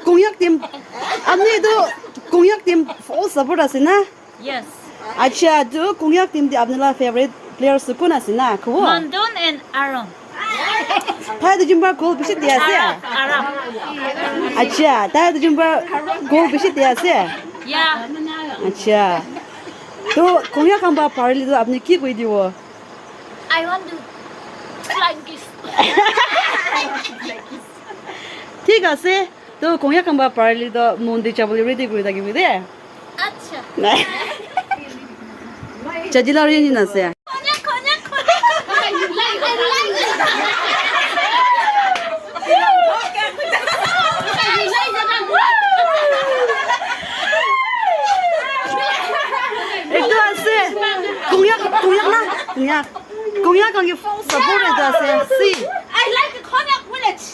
공약팀 앞니도 공약팀 full support 하시나? Yes. अच्छा जो 공약팀 दी आपने ला favorite players कौन 하시나? 그거? Mandon and Aaron. 타이드 줌바 골 비시 दिया से? Arab. अच्छा 타이드 줌바 골 비시 दिया से? Yeah. अच्छा तो 공약 한번 parli도 आपने की कोई दियो? I want to like this. ठीक है से तो 공약 한번 parli도 뭔데 잡을 ready 거기다 기미데? Acha. 네. 자질라리니 나세. 공약 관계 full support 해줘야 돼. I like the cognac village.